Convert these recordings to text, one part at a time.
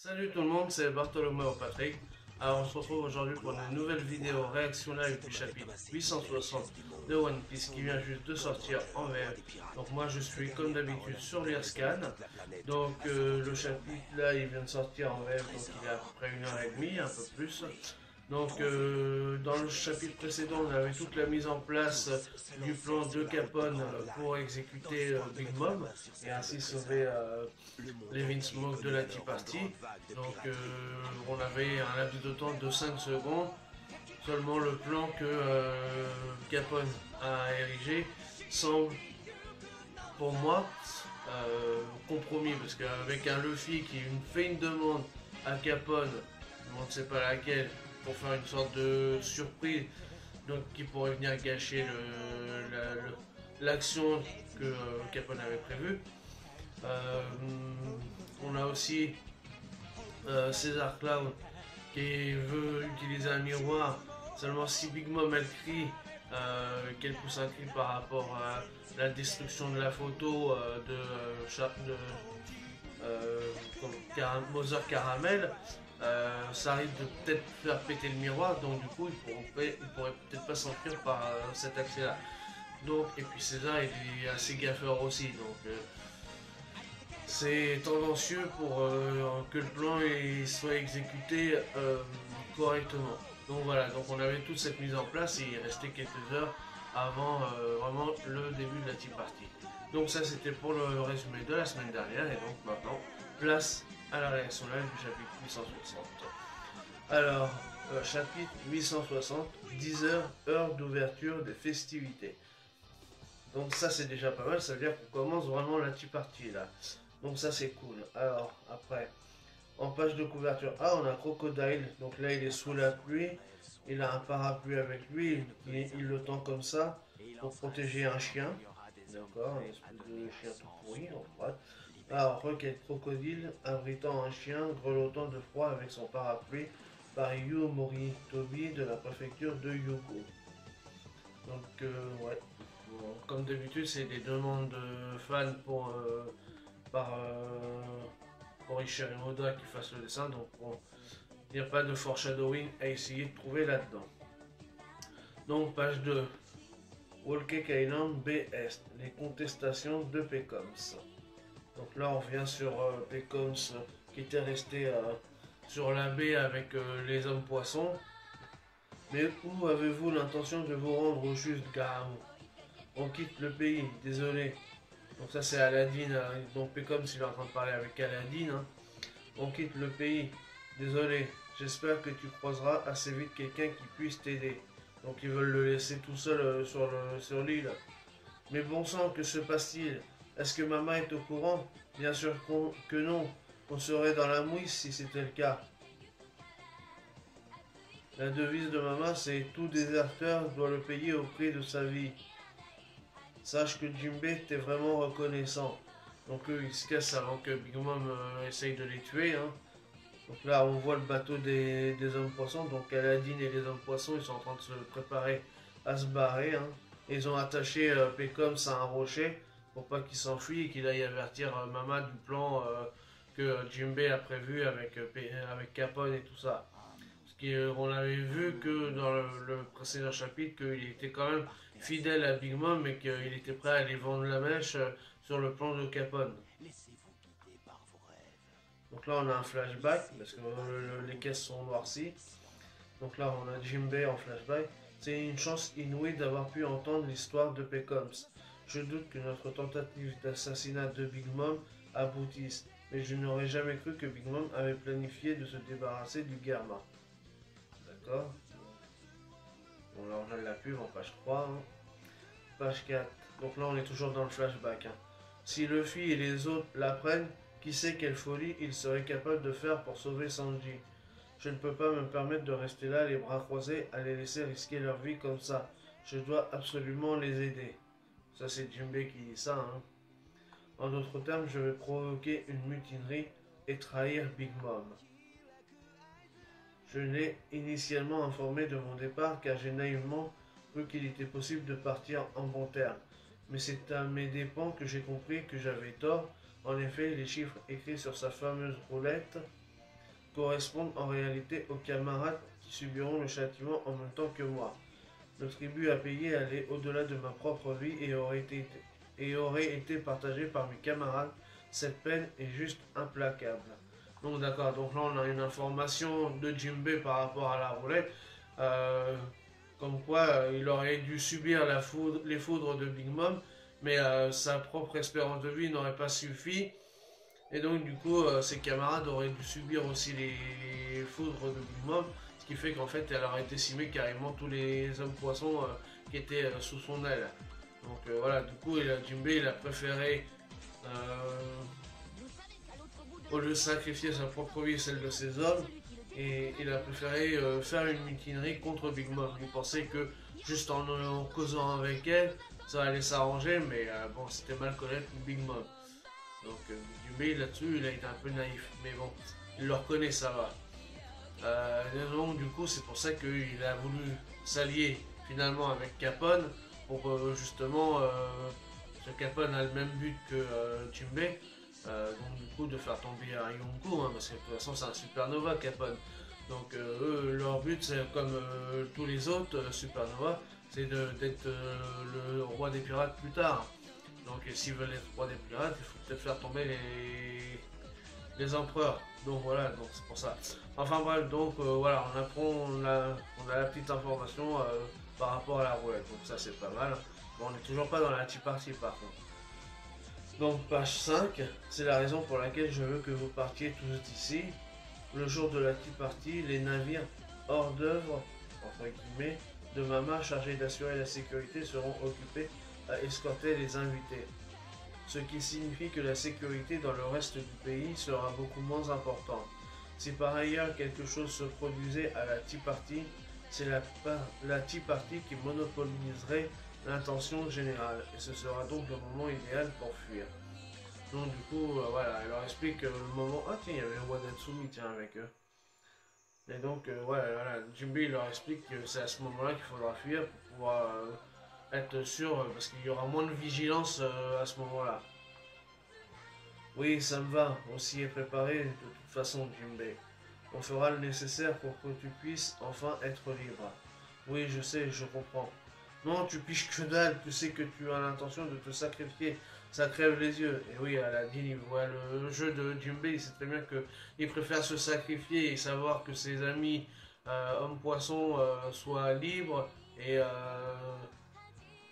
Salut tout le monde, c'est Bartholomew Patrick. Alors on se retrouve aujourd'hui pour une nouvelle vidéo réaction live du chapitre 860 de One Piece qui vient juste de sortir en VF. Donc moi je suis comme d'habitude sur l'Irscan. Donc le chapitre là il vient de sortir en VF, donc il est à peu près 1h30, un peu plus. Donc dans le chapitre précédent on avait toute la mise en place du plan de Capone pour exécuter Big Mom et ainsi sauver Levin Smoke de la Tea Party. Donc on avait un laps de temps de 5 secondes. Seulement le plan que Capone a érigé semble pour moi compromis parce qu'avec un Luffy qui fait une demande à Capone, on ne sait pas laquelle, pour faire une sorte de surprise, donc qui pourrait venir gâcher l'action que Capone avait prévue. Euh, on a aussi César Clown qui veut utiliser un miroir. Seulement si Big Mom elle crie, qu'elle pousse un cri par rapport à la destruction de la photo de Mother Caramel, ça arrive de peut-être faire péter le miroir, donc du coup il pourrait peut-être pas s'enfuir par cet accès là. Donc, et puis César il est assez gaffeur aussi, donc c'est tendancieux pour que le plan soit exécuté correctement. Donc voilà, donc on avait toute cette mise en place et il restait quelques heures avant vraiment le début de la Tea Party. Donc ça c'était pour le résumé de la semaine dernière et donc maintenant place à la réaction live du chapitre 860. Alors, chapitre 860, 10 heures, heure d'ouverture des festivités. Donc ça c'est déjà pas mal, ça veut dire qu'on commence vraiment la Tea Party là. Donc ça c'est cool. Alors après, en page de couverture, ah on a Crocodile, donc là il est sous la pluie, il a un parapluie avec lui, il le tend comme ça pour protéger un chien. D'accord, un espèce de chien tout pourri en fait. Alors Requête Crocodile, abritant un chien grelottant de froid avec son parapluie par Yu Moritobi de la préfecture de Yogo. Donc ouais, bon, comme d'habitude c'est des demandes de fans pour Ishiro Oda qui fasse le dessin, donc bon, il n'y a pas de foreshadowing à essayer de trouver là-dedans. Donc page 2, Whole Island BS, les contestations de Pecoms. Donc là on revient sur Pecoms qui était resté sur la baie avec les hommes poissons. Mais où avez-vous l'intention de vous rendre au juste, Garou? On quitte le pays, désolé. Donc ça c'est Aladdin, donc Pecoms il est en train de parler avec Aladdin. Hein. On quitte le pays, désolé. J'espère que tu croiseras assez vite quelqu'un qui puisse t'aider. Donc ils veulent le laisser tout seul sur l'île. Mais bon sang, que se passe-t-il? Est-ce que maman est au courant? Bien sûr que non. On serait dans la mouise si c'était le cas. La devise de maman c'est tout déserteur doit le payer au prix de sa vie. Sache que Jimbei t'est vraiment reconnaissant. Donc eux ils se cassent avant que Big Mom essaye de les tuer. Hein. Donc là on voit le bateau des hommes poissons. Donc Aladdin et les hommes poissons ils sont en train de se préparer à se barrer. Hein. Et ils ont attaché Pecoms à un rocher pour pas qu'il s'enfuit et qu'il aille avertir Mama du plan que Jimbei a prévu avec Capone et tout ça. On avait vu que dans le précédent chapitre qu'il était quand même fidèle à Big Mom et qu'il était prêt à aller vendre la mèche sur le plan de Capone. Donc là on a un flashback parce que les caisses sont noircies. Donc là on a Jimbei en flashback. C'est une chance inouïe d'avoir pu entendre l'histoire de Pecoms. Je doute que notre tentative d'assassinat de Big Mom aboutisse, mais je n'aurais jamais cru que Big Mom avait planifié de se débarrasser du Germa. D'accord. On leur donne la pub en page 3. Hein. Page 4. Donc là, on est toujours dans le flashback. Hein. Si Luffy et les autres l'apprennent, qui sait quelle folie ils seraient capables de faire pour sauver Sanji. Je ne peux pas me permettre de rester là, les bras croisés, à les laisser risquer leur vie comme ça. Je dois absolument les aider. Ça, c'est Jimbei qui dit ça. Hein. En d'autres termes, je vais provoquer une mutinerie et trahir Big Mom. Je l'ai initialement informé de mon départ car j'ai naïvement cru qu'il était possible de partir en bons termes. Mais c'est à mes dépens que j'ai compris que j'avais tort. En effet, les chiffres écrits sur sa fameuse roulette correspondent en réalité aux camarades qui subiront le châtiment en même temps que moi. Le tribut à payer allait au-delà de ma propre vie et aurait été partagé par mes camarades. Cette peine est juste implacable. Donc d'accord, donc là on a une information de Jinbei par rapport à la roulette, euh, comme quoi il aurait dû subir les foudres de Big Mom, mais sa propre espérance de vie n'aurait pas suffi, et donc du coup ses camarades auraient dû subir aussi les foudres de Big Mom, ce qui fait qu'en fait elle aurait décimé carrément tous les hommes poissons qui étaient sous son aile. Donc voilà, du coup Jinbei il a préféré au lieu de sacrifier sa propre vie et celle de ses hommes, et il a préféré faire une mutinerie contre Big Mom. Il pensait que juste en causant avec elle, ça allait s'arranger, mais bon, c'était mal connaître Big Mom. Donc Jinbei là-dessus, il a été un peu naïf, mais bon, il le reconnaît, ça va. Donc du coup, c'est pour ça qu'il a voulu s'allier finalement avec Capone, pour justement, ce Capone a le même but que Jinbei, donc du coup de faire tomber un Yonkou, hein, parce que de toute façon c'est un supernova Capone. Donc eux, leur but c'est comme tous les autres supernova, c'est d'être le roi des pirates plus tard. Donc s'ils veulent être roi des pirates, il faut peut-être faire tomber les empereurs. Donc voilà, donc c'est pour ça. Enfin bref, donc voilà, on apprend, on a la petite information par rapport à la roulette, donc ça c'est pas mal. Bon, on n'est toujours pas dans la tea party par contre. Donc page 5, c'est la raison pour laquelle je veux que vous partiez tous d'ici. Le jour de la tea party, les navires hors d'œuvre, entre guillemets, de Mama chargés d'assurer la sécurité seront occupés à escorter les invités. Ce qui signifie que la sécurité dans le reste du pays sera beaucoup moins importante. Si par ailleurs quelque chose se produisait à la tea party, c'est la tea party qui monopoliserait l'intention générale, et ce sera donc le moment idéal pour fuir. Donc du coup, voilà, elle leur explique le moment... Ah tiens, il y avait Wadatsumi, tiens, avec eux. Et donc, voilà, Jinbei leur explique que c'est à ce moment-là qu'il faudra fuir pour pouvoir être sûr, parce qu'il y aura moins de vigilance à ce moment-là. Oui, ça me va, on s'y est préparé de toute façon, Jinbei. On fera le nécessaire pour que tu puisses enfin être libre. Oui, je sais, je comprends. Non, tu piches que dalle, tu sais que tu as l'intention de te sacrifier. Ça crève les yeux. Et oui, Aladdin, il voit le jeu de Jinbei, il sait très bien qu'il préfère se sacrifier et savoir que ses amis hommes-poissons soient libres et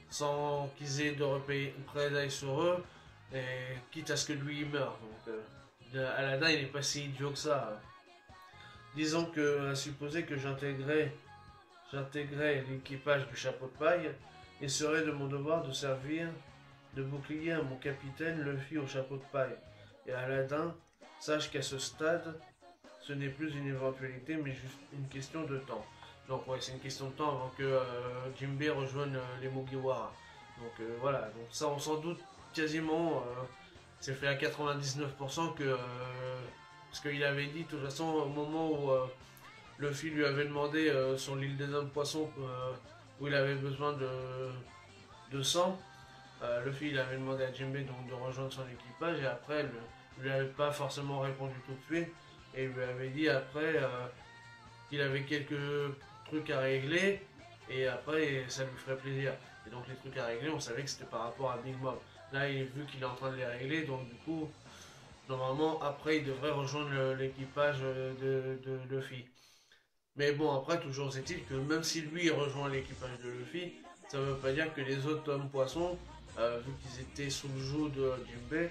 sans qu'ils aient de représailles sur eux, et quitte à ce que lui il meure. Donc, Aladdin, il n'est pas si idiot que ça. Disons que, à supposer que j'intégrais l'équipage du chapeau de paille, il serait de mon devoir de servir de bouclier à mon capitaine Luffy au chapeau de paille. Et Aladdin, sache qu'à ce stade, ce n'est plus une éventualité, mais juste une question de temps. Donc ouais, c'est une question de temps avant que Jinbei rejoigne les Mugiwara. Donc voilà, donc ça on s'en doute quasiment, c'est fait à 99% que... parce qu'il avait dit, de toute façon, au moment où Luffy lui avait demandé sur l'île des hommes poissons où il avait besoin de sang, Luffy il avait demandé à Jinbei donc de rejoindre son équipage, et après lui avait pas forcément répondu tout de suite, et il lui avait dit après qu'il avait quelques trucs à régler, et après ça lui ferait plaisir. Et donc les trucs à régler, on savait que c'était par rapport à Big Mom. Là, vu qu'il est en train de les régler, donc du coup, normalement, après, il devrait rejoindre l'équipage de Luffy. Mais bon, après, toujours est-il que même si lui rejoint l'équipage de Luffy, ça ne veut pas dire que les autres hommes poissons, vu qu'ils étaient sous le joug de Jinbei,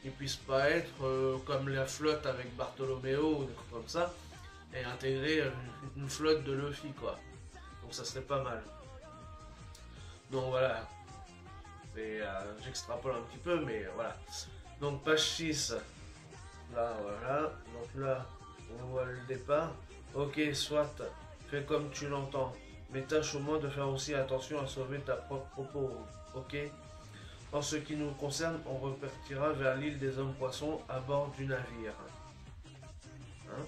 ils puissent pas être comme la flotte avec Bartholoméo ou des trucs comme ça, et intégrer une flotte de Luffy, quoi. Donc ça serait pas mal. Donc voilà. Et j'extrapole un petit peu, mais voilà. Donc page 6. Là, voilà. Donc là, on voit le départ. Ok, soit, fais comme tu l'entends. Mais tâche au moins de faire aussi attention à sauver ta propre peau. Ok. En ce qui nous concerne, on repartira vers l'île des hommes poissons à bord du navire. Hein?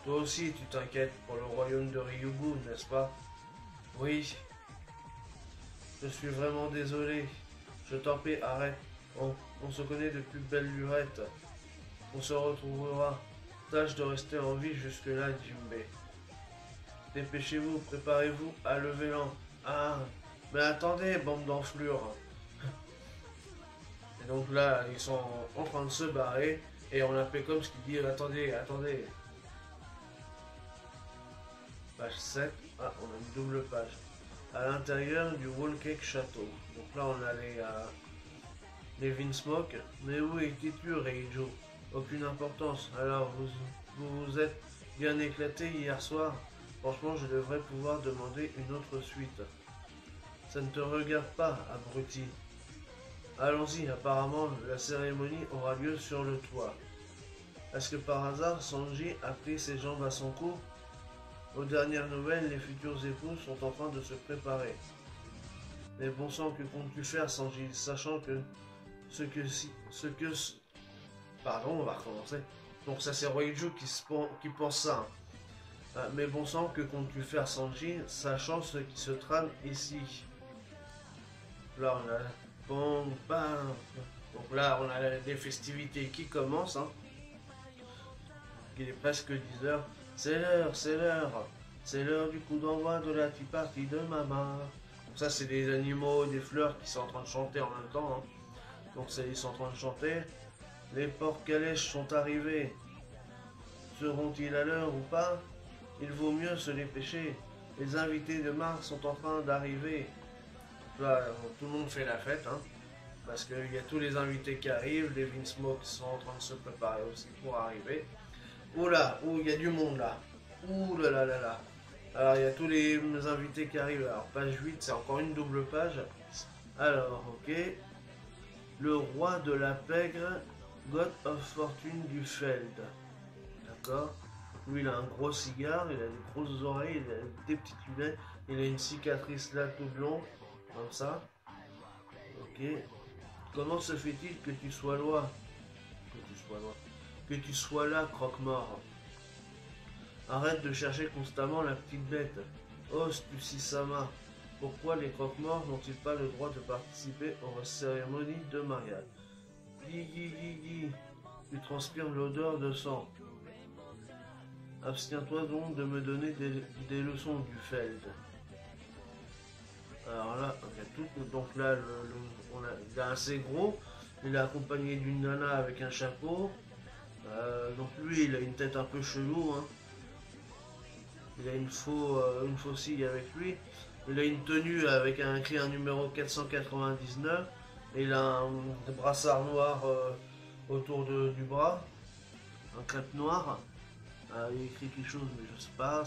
Toi aussi, tu t'inquiètes pour le royaume de Ryugu, n'est-ce pas? Oui. Je suis vraiment désolé. Je t'en prie, arrête. On se connaît depuis belle lurette. On se retrouvera. Tâche de rester en vie jusque-là, Jimbe. Dépêchez-vous, préparez-vous à lever l'an. Ah, mais attendez, bande d'enflures. Et donc là, ils sont en train de se barrer. Et on a comme ce qui dit attendez, attendez. Page 7. Ah, on a une double page. À l'intérieur du Wall Cake Château. Donc là, on a les Vinsmoke. Mais où étais-tu, Reijo? Aucune importance. Alors, vous êtes bien éclaté hier soir. Franchement, je devrais pouvoir demander une autre suite. Ça ne te regarde pas, abruti. Allons-y, apparemment, la cérémonie aura lieu sur le toit. Est-ce que par hasard, Sanji a pris ses jambes à son cou? Aux dernières nouvelles, les futurs époux sont en train de se préparer. Mais bon sang, que comptes-tu faire, Sanji, sachant que Pardon, on va recommencer. Donc ça c'est Roijo qui pense ça. Hein. Mais bon sang, que comptes-tu faire, Sanji, sachant ce qui se trame ici? Là on a... Bon, bam. Donc là on a des festivités qui commencent. Hein. Il est presque 10 heures. C'est l'heure, c'est l'heure. C'est l'heure du coup d'envoi de la tea party de maman. Donc ça c'est des animaux, des fleurs qui sont en train de chanter en même temps. Hein. Donc ils sont en train de chanter. Les porcs-calèches sont arrivés. Seront-ils à l'heure ou pas? Il vaut mieux se dépêcher. Les invités de Mars sont en train d'arriver. Là, tout le monde fait la fête, hein, parce qu'il y a tous les invités qui arrivent. Les Vinsmoke sont en train de se préparer aussi pour arriver. Oula, il y a du monde là. Ouh là là là là. Alors, il y a tous les invités qui arrivent. Alors, page 8, c'est encore une double page. Alors, ok. Le roi de la pègre, God of Fortune du Feld. D'accord. Lui, il a un gros cigare, il a des grosses oreilles, il a des petites lunettes, il a une cicatrice là tout blond, comme ça. Ok. Comment se fait-il que tu sois loin? Que tu sois là, croque-mort. Arrête de chercher constamment la petite bête. Oh, Stussy-sama. Pourquoi les croque-morts n'ont-ils pas le droit de participer aux cérémonies de mariage? Guigui, tu transpires l'odeur de sang. Abstiens-toi donc de me donner des leçons du Feld. Alors là, il y a tout. Donc là, il est assez gros. Il est accompagné d'une nana avec un chapeau. Donc lui, il a une tête un peu chelou. Hein. Il a une faucille avec lui. Il a une tenue avec écrit un numéro 499. Et il a un brassard noir autour du bras. Un crêpe noir. Il écrit quelque chose, mais je sais pas.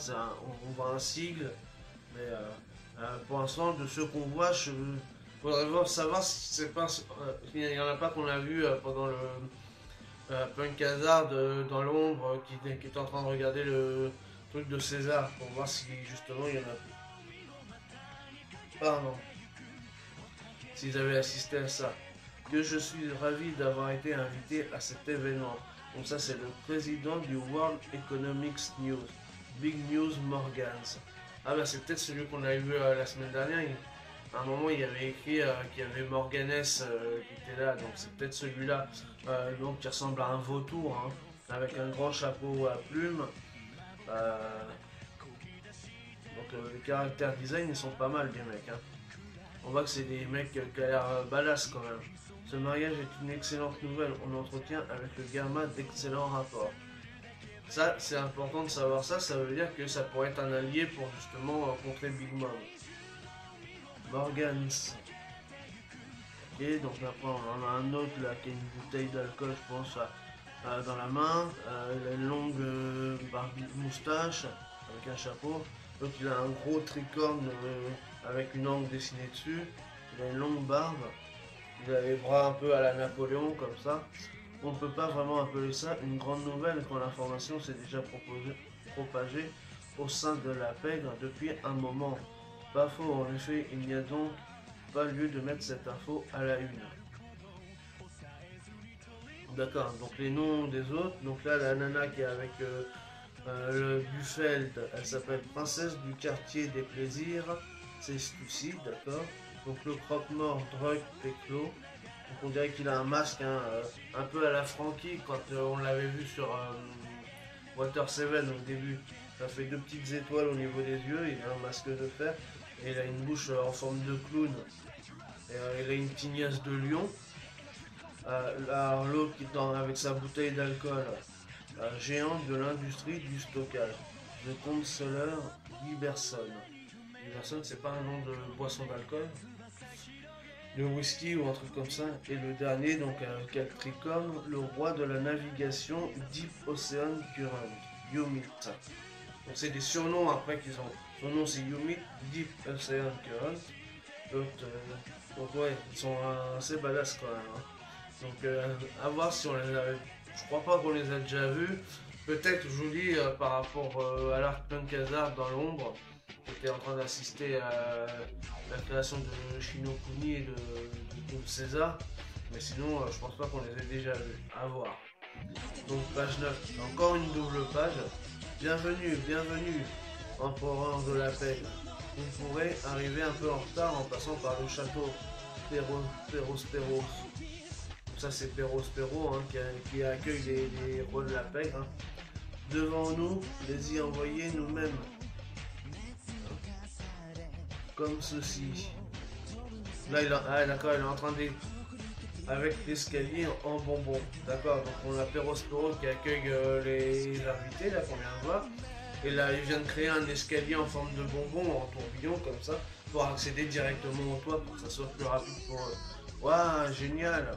On voit un sigle. Mais pour l'instant, de ceux qu'on voit, il faudrait savoir si c'est pas. Il n'y en a pas qu'on a vu pendant le Punk Hazard dans l'ombre qui est en train de regarder le truc de César pour voir si justement il y en a plus. Pardon. S'ils avaient assisté à ça. Que je suis ravi d'avoir été invité à cet événement. Donc ça c'est le président du World Economics News, Big News Morgans. Ah bah c'est peut-être celui qu'on avait vu la semaine dernière. À un moment il y avait écrit qu'il y avait Morganes qui était là, donc c'est peut-être celui-là, donc qui ressemble à un vautour, hein, avec un grand chapeau à plumes. Donc les caractères design ils sont pas mal des mecs. Hein. On voit que c'est des mecs qui ont l'air badass quand même. Ce mariage est une excellente nouvelle, on entretient avec le Gamma d'excellents rapports. Ça, c'est important de savoir ça, ça veut dire que ça pourrait être un allié pour justement rencontrer Big Mom. Morgans. Ok, donc après on en a un autre là qui a une bouteille d'alcool, je pense, dans la main. Il a une longue moustache avec un chapeau. Donc il a un gros tricorne avec une angle dessinée dessus. Il a une longue barbe. Il a les bras un peu à la Napoléon comme ça. On ne peut pas vraiment appeler ça une grande nouvelle quand l'information s'est déjà propagée au sein de la pègre depuis un moment. Pas faux, en effet, il n'y a donc pas lieu de mettre cette info à la une. D'accord, donc les noms des autres. Donc là, la nana qui est avec le Buffeld, elle s'appelle Princesse du quartier des plaisirs. C'est Stussy, d'accord. Donc le croque-mort, Drug Peclo. Donc on dirait qu'il a un masque hein, un peu à la Frankie quand on l'avait vu sur Water 7 au début. Ça fait deux petites étoiles au niveau des yeux, il a un masque de fer, et il a une bouche en forme de clown. Et, il a une tignasse de lion. Alors l'autre qui est avec sa bouteille d'alcool. Géant de l'industrie du stockage. The Consoler Giberson. Giberson, c'est pas un nom de boisson d'alcool, de whisky ou un truc comme ça. Et le dernier, donc un Caltricom, le roi de la navigation Deep Ocean Current, Yomit. Donc c'est des surnoms après qu'ils ont. Son nom c'est Yomit, Deep Ocean Current. Donc ouais, ils sont assez badass quand même. Hein. Donc à voir si on les a. Je crois pas qu'on les a déjà vus. Peut-être, je vous dis, par rapport à l'Arc Punk Hazard dans l'ombre, j'étais en train d'assister à la création de Shinokuni et de César. Mais sinon, je pense pas qu'on les ait déjà vus. À voir. Donc page 9, encore une double page. Bienvenue, bienvenue, empereur de la paix. Vous pourrez arriver un peu en retard en passant par le château Perospero. Ça c'est Perospero hein, qui accueille les rois de la paix. Hein. Devant nous, les y envoyer nous-mêmes. Comme ceci. Là, d'accord, il est en train de... Avec l'escalier en bonbon. D'accord, donc on a Perospero qui accueille les invités, là, qu'on vient de voir. Et là, il vient de créer un escalier en forme de bonbon, en tourbillon, comme ça, pour accéder directement au toit, pour que ça soit plus rapide pour eux. Waouh, génial!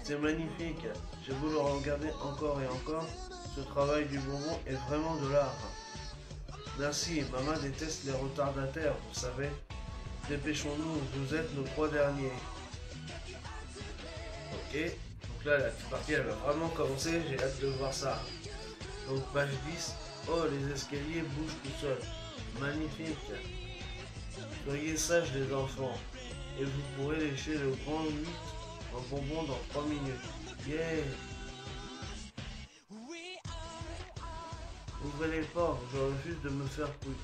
C'est magnifique. J'ai voulu le regarder encore et encore. Ce travail du bonbon est vraiment de l'art. Merci, maman déteste les retardataires, vous savez. Dépêchons-nous, vous êtes nos 3 derniers. Ok, donc là la petite partie elle va vraiment commencer, j'ai hâte de voir ça. Donc page 10, oh les escaliers bougent tout seuls. Magnifique. Soyez sages les enfants, et vous pourrez lécher le grand 8 en bonbon dans 3 minutes. Yeah. Ouvrez les portes, je refuse de me faire fouiller.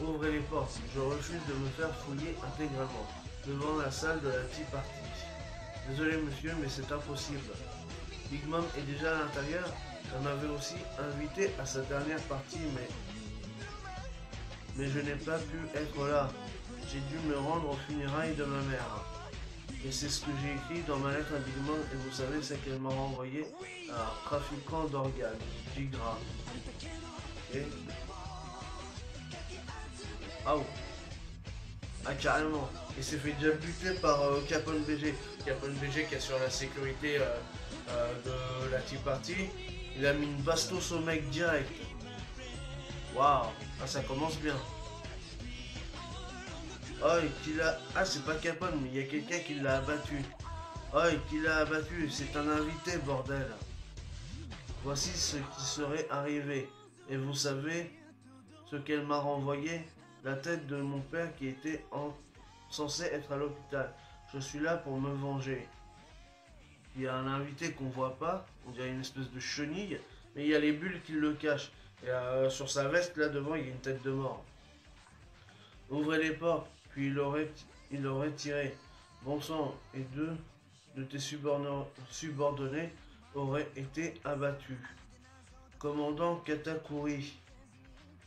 Ouvrez les portes, je refuse de me faire fouiller intégralement. Devant la salle de la tea party. Désolé monsieur, mais c'est impossible. Big Mom est déjà à l'intérieur. Elle m'avait aussi invité à sa dernière partie, mais je n'ai pas pu être là. J'ai dû me rendre aux funérailles de ma mère. Et c'est ce que j'ai écrit dans ma lettre à Big Mom, et vous savez, c'est qu'elle m'a renvoyé à un trafiquant d'organes, Gigra. Et... Ah, oh. Ah carrément. Il s'est fait déjà buter par Capone BG. Capone BG qui assure la sécurité de la Tea Party. Il a mis une bastos au mec direct. Waouh. Ah ça commence bien. Oh et qu'il a... Ah c'est pas Capone mais il y a quelqu'un qui l'a abattu. Oh et qui l'a abattu. C'est un invité bordel. Voici ce qui serait arrivé. Et vous savez ce qu'elle m'a renvoyé? La tête de mon père qui était censé être à l'hôpital. Je suis là pour me venger. Il y a un invité qu'on voit pas, on dirait une espèce de chenille, mais il y a les bulles qui le cachent. Et sur sa veste, là devant, il y a une tête de mort. Ouvrez les portes, puis il aurait tiré. Bon sang, et deux de tes subordonnés auraient été abattus. Commandant Katakuri.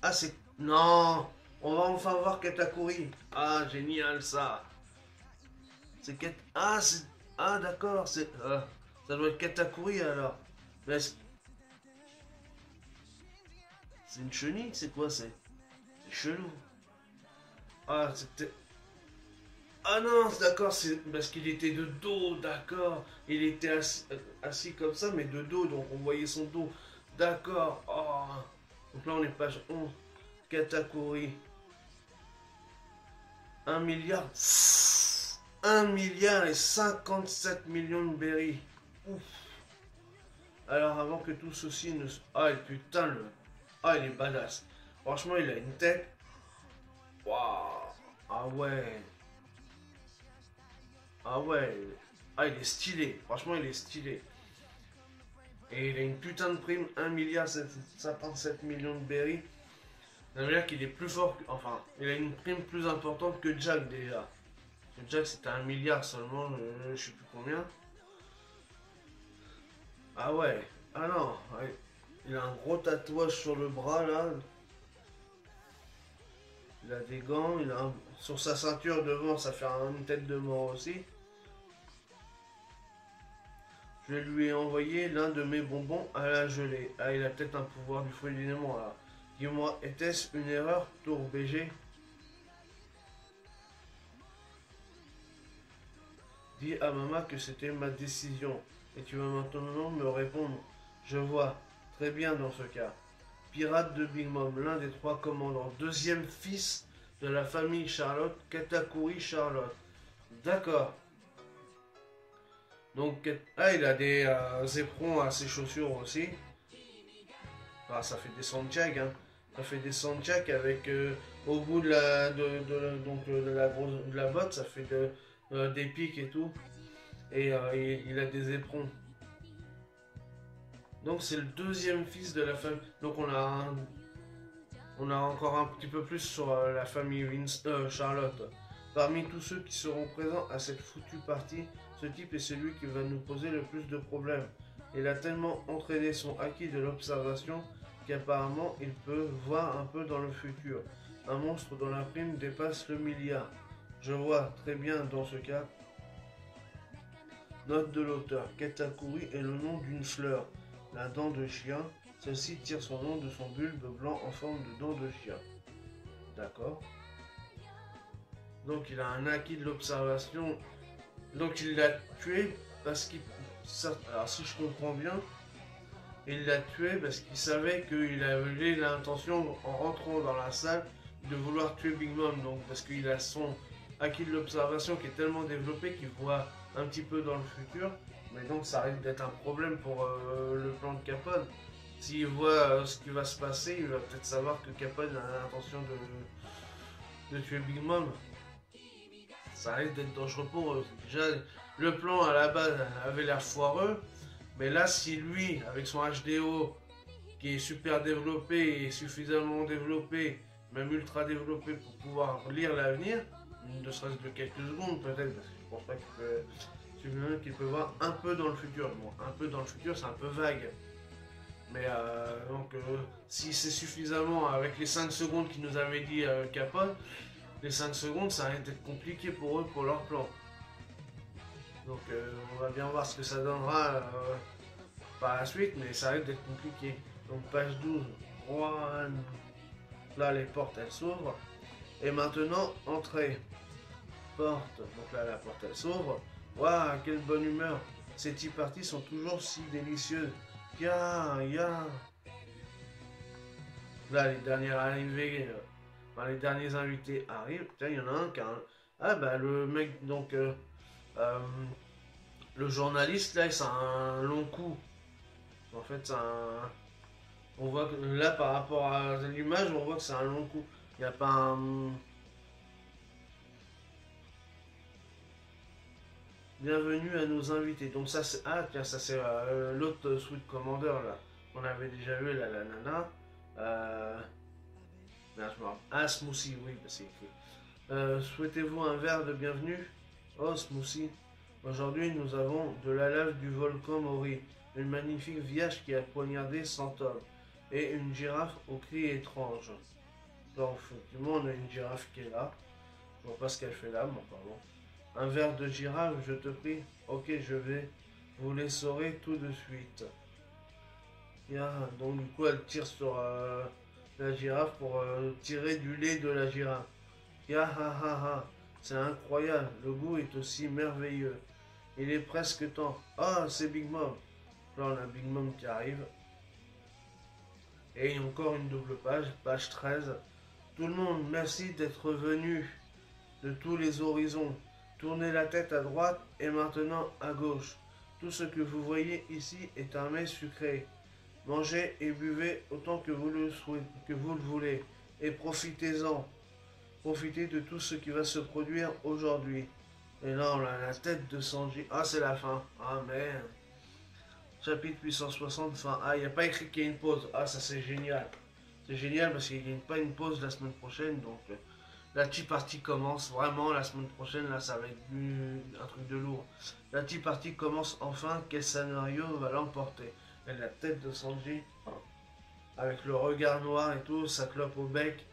Ah c'est... Non! On va enfin voir Katakuri. Ah, génial ça. C'est Ah, c'est... Ah, d'accord, c'est... ça doit être Katakuri alors. Mais c'est une chenille, c'est quoi c'est chelou. Ah, c'était... Ah non, d'accord, c'est parce qu'il était de dos, d'accord. Il était assis comme ça, mais de dos, donc on voyait son dos. D'accord. Oh. Donc là, on est page 11. Katakuri. 1 milliard. 1 milliard et 57 millions de berries. Ouf. Alors avant que tout ceci ne... Ah putain le... Ah il est badass. Franchement il a une tête. Waouh. Ah ouais. Ah ouais. Ah il est stylé. Franchement il est stylé. Et il a une putain de prime. 1 milliard 57 millions de berries. Ça veut dire qu'il est plus fort que... Enfin, il a une prime plus importante que Jack déjà. Jack c'était 1 milliard seulement, je sais plus combien. Ah ouais, ah non, ouais. Il a un gros tatouage sur le bras là. Il a des gants. Sur sa ceinture devant, ça fait une tête de mort aussi. Je lui ai envoyé l'un de mes bonbons à la gelée. Ah, il a peut-être un pouvoir du fruit du démon là. Dis-moi, était-ce une erreur, Tour BG? Dis à maman que c'était ma décision. Et tu vas maintenant me répondre. Je vois. Très bien dans ce cas. Pirate de Big Mom, l'un des trois commandants. Deuxième fils de la famille Charlotte, Katakuri Charlotte. D'accord. Donc, ah, il a des éperons à ses chaussures aussi. Ah, ça fait des sandjags, hein. Ça fait des sandjags avec au bout de de la botte, ça fait des pics et tout. Et il a des éperons. Donc c'est le deuxième fils de la famille. Donc on a encore un petit peu plus sur la famille Charlotte. Parmi tous ceux qui seront présents à cette foutue partie, ce type est celui qui va nous poser le plus de problèmes. Il a tellement entraîné son acquis de l'observation qu'apparemment il peut voir un peu dans le futur. Un monstre dont la prime dépasse le milliard. Je vois très bien dans ce cas. Note de l'auteur. Katakuri est le nom d'une fleur, la dent de chien. Celle-ci tire son nom de son bulbe blanc en forme de dent de chien. D'accord. Donc il a un acquis de l'observation. Donc il l'a tué parce qu'il... Alors si je comprends bien, il l'a tué parce qu'il savait qu'il avait l'intention, en rentrant dans la salle, de vouloir tuer Big Mom. Donc parce qu'il a son acquis de l'observation qui est tellement développé qu'il voit un petit peu dans le futur. Mais donc ça risque d'être un problème pour le plan de Capone. S'il voit ce qui va se passer, il va peut-être savoir que Capone a l'intention de tuer Big Mom. Ça risque d'être dangereux pour eux. Déjà, le plan à la base avait l'air foireux. Mais là, si lui, avec son HDO, qui est super développé et suffisamment développé, même ultra développé pour pouvoir lire l'avenir, ne serait-ce que quelques secondes peut-être, parce que je pense pas qu'il peut voir un peu dans le futur. Bon, un peu dans le futur, c'est un peu vague. Mais si c'est suffisamment, avec les 5 secondes qu'il nous avait dit Capone, les 5 secondes, ça risque d'être compliqué pour eux, pour leur plan. Donc on va bien voir ce que ça donnera par la suite, mais ça risque d'être compliqué. Donc page 12, Juan. Là les portes elles s'ouvrent. Et maintenant, entrée. Porte. Donc là la porte elle s'ouvre. Waouh, quelle bonne humeur. Ces tea parties sont toujours si délicieuses. Ya. Là les derniers arrivés, les derniers invités arrivent. Tiens, il y en a un qui a un... Ah bah le mec donc... le journaliste là, c'est un long coup. En fait, c'est un. On voit que là, par rapport à l'image, on voit que c'est un long coup. Il n'y a pas un. Bienvenue à nos invités. Donc, ça, c'est. Ah, tiens, ça, c'est l'autre Sweet Commander là. On avait déjà vu là, la nana. Là, je me rappelle. Ah, Smoothie, oui, bah, c'est écrit. Souhaitez-vous un verre de bienvenue? Oh, Smoothie. Aujourd'hui, nous avons de la lave du volcan Mori, une magnifique vierge qui a poignardé 100 hommes, et une girafe au cri étrange. Donc, effectivement, on a une girafe qui est là. Je vois pas ce qu'elle fait là, mais pardon. Un verre de girafe, je te prie. Ok, je vais. Vous les saurez tout de suite. Donc, du coup, elle tire sur la girafe pour tirer du lait de la girafe. C'est incroyable, le goût est aussi merveilleux. Il est presque temps. Ah, c'est Big Mom. Là, on a Big Mom qui arrive. Et encore une double page, page 13. Tout le monde, merci d'être venu de tous les horizons. Tournez la tête à droite et maintenant à gauche. Tout ce que vous voyez ici est un mets sucré. Mangez et buvez autant que vous le voulez. Et profitez-en. Profitez de tout ce qui va se produire aujourd'hui. Et là, on a la tête de Sanji. Ah, c'est la fin. Ah, merde. Chapitre 860, fin. Ah, il n'y a pas écrit qu'il y a une pause. Ah, ça, c'est génial. C'est génial parce qu'il n'y a pas une pause la semaine prochaine. Donc, la tea party commence. Vraiment, la semaine prochaine, là, ça va être un truc de lourd. La tea party commence enfin. Quel scénario va l'emporter? Et la tête de Sanji. avec le regard noir et tout, sa clope au bec.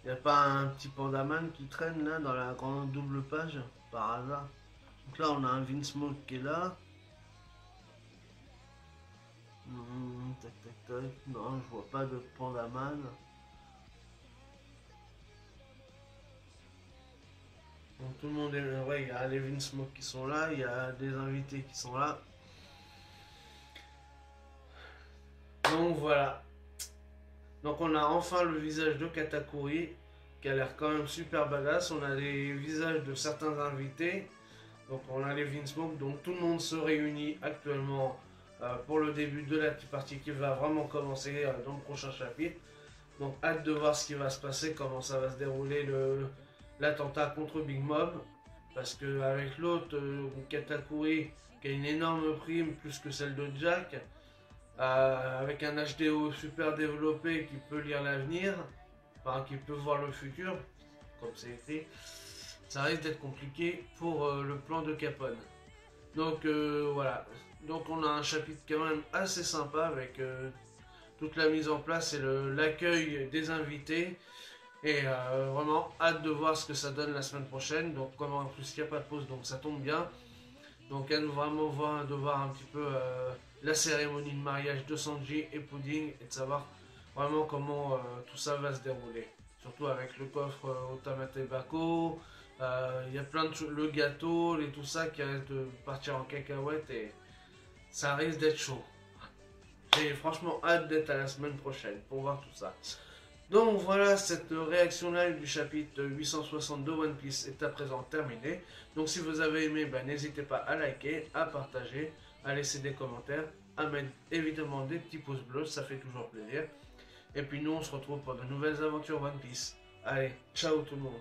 Y a pas un petit pandaman qui traîne là dans la grande double page par hasard. Donc là on a un Vince Smoke qui est là. Tac tac tac. Non, je vois pas de pandaman. Donc tout le monde est. Ouais, il y a les Vince Smoke qui sont là, il y a des invités qui sont là. Donc voilà. Donc on a enfin le visage de Katakuri qui a l'air quand même super badass. On a les visages de certains invités. Donc on a les Vince Smoke. Donc tout le monde se réunit actuellement pour le début de la partie qui va vraiment commencer dans le prochain chapitre. Donc hâte de voir ce qui va se passer, comment ça va se dérouler l'attentat contre Big Mob. Parce qu'avec l'autre, Katakuri, qui a une énorme prime, plus que celle de Jack, avec un HDO super développé qui peut lire l'avenir, enfin qui peut voir le futur, comme c'est écrit, ça risque d'être compliqué pour le plan de Capone. Donc voilà, donc on a un chapitre quand même assez sympa avec toute la mise en place et l'accueil des invités. Et vraiment hâte de voir ce que ça donne la semaine prochaine. Donc comme en plus il n'y a pas de pause, donc ça tombe bien. Donc hâte vraiment de voir un petit peu la cérémonie de mariage de Sanji et Pudding et de savoir vraiment comment tout ça va se dérouler. Surtout avec le coffre au Tamate Bako, il y a plein de choses, le gâteau et tout ça qui risque de partir en cacahuète et ça risque d'être chaud. J'ai franchement hâte d'être à la semaine prochaine pour voir tout ça. Donc voilà, cette réaction live du chapitre 862 One Piece est à présent terminée. Donc si vous avez aimé, n'hésitez pas à liker, à partager, à laisser des commentaires, à mettre évidemment des petits pouces bleus, ça fait toujours plaisir. Et puis nous on se retrouve pour de nouvelles aventures One Piece. Allez, ciao tout le monde.